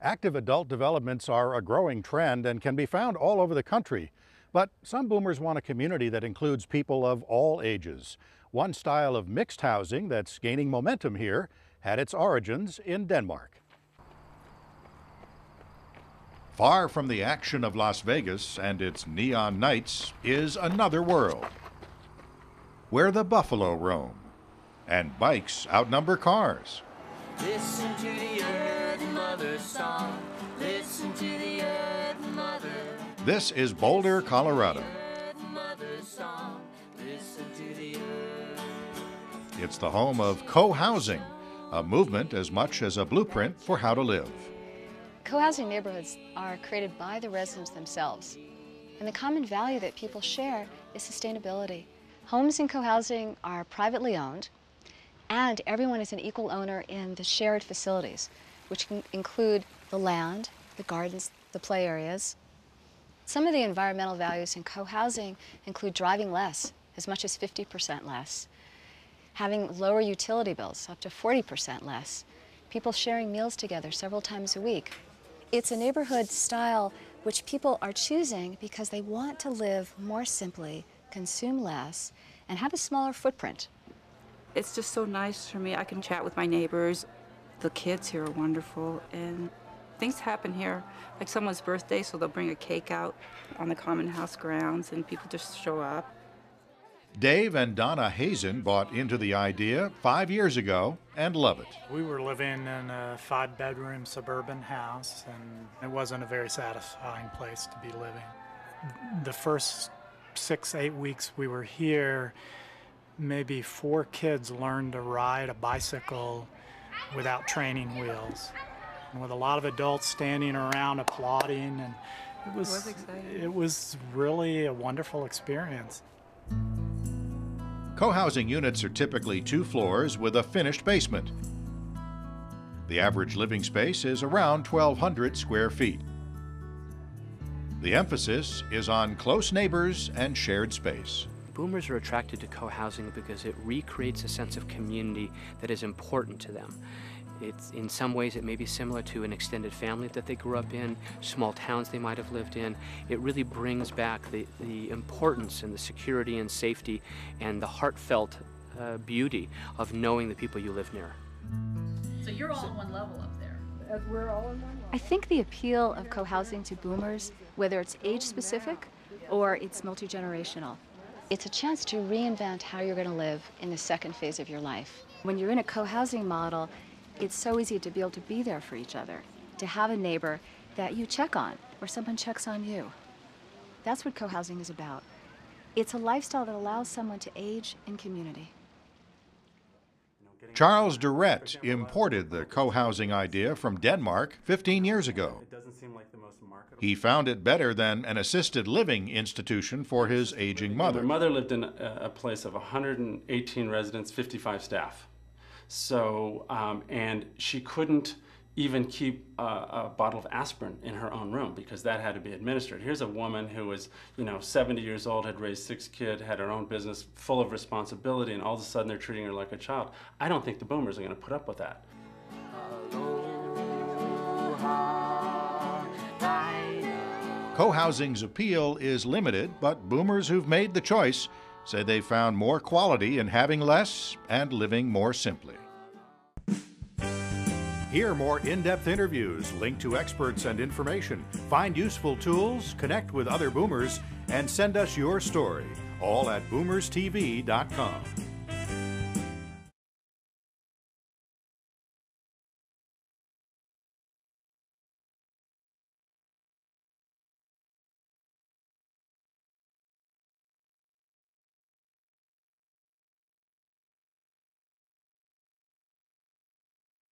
Active adult developments are a growing trend and can be found all over the country. But some boomers want a community that includes people of all ages. One style of mixed housing that's gaining momentum here had its origins in Denmark. Far from the action of Las Vegas and its neon nights is another world, where the buffalo roam and bikes outnumber cars. Listen to the earth mother's song. Listen to the earth mother. This is Boulder, Colorado. It's the home of co-housing, a movement as much as a blueprint for how to live. Co-housing neighborhoods are created by the residents themselves. And the common value that people share is sustainability. Homes in co-housing are privately owned, and everyone is an equal owner in the shared facilities, which can include the land, the gardens, the play areas. Some of the environmental values in co-housing include driving less, as much as 50% less, having lower utility bills, up to 40% less, people sharing meals together several times a week. It's a neighborhood style which people are choosing because they want to live more simply, consume less, and have a smaller footprint. It's just so nice for me. I can chat with my neighbors. The kids here are wonderful, and things happen here, like someone's birthday, so they'll bring a cake out on the common house grounds, and people just show up. Dave and Donna Hazen bought into the idea 5 years ago and love it. We were living in a 5-bedroom suburban house, and it wasn't a very satisfying place to be living. The first 6-8 weeks we were here, maybe 4 kids learned to ride a bicycle without training wheels, and with a lot of adults standing around applauding, and it was really a wonderful experience. Co-housing units are typically 2 floors with a finished basement. The average living space is around 1,200 square feet. The emphasis is on close neighbors and shared space. Boomers are attracted to co-housing because it recreates a sense of community that is important to them. In some ways it may be similar to an extended family that they grew up in, small towns they might have lived in. It really brings back the importance and the security and safety and the heartfelt beauty of knowing the people you live near. So you're all on one level up there. We're all on one level. I think the appeal of co-housing to boomers, whether it's age-specific or it's multi-generational, it's a chance to reinvent how you're going to live in the second phase of your life. When you're in a co-housing model, it's so easy to be able to be there for each other, to have a neighbor that you check on or someone checks on you. That's what co-housing is about. It's a lifestyle that allows someone to age in community. Charles Durrett imported the co-housing idea from Denmark 15 years ago. He found it better than an assisted living institution for his aging mother. My mother lived in a place of 118 residents, 55 staff. So, and she couldn't even keep a bottle of aspirin in her own room because that had to be administered. Here's a woman who was, 70 years old, had raised 6 kids, had her own business, full of responsibility, and all of a sudden they're treating her like a child. I don't think the boomers are going to put up with that. Co-housing's appeal is limited, but boomers who've made the choice say they found more quality in having less and living more simply. Hear more in-depth interviews, link to experts and information, find useful tools, connect with other boomers, and send us your story, all at boomerstv.com.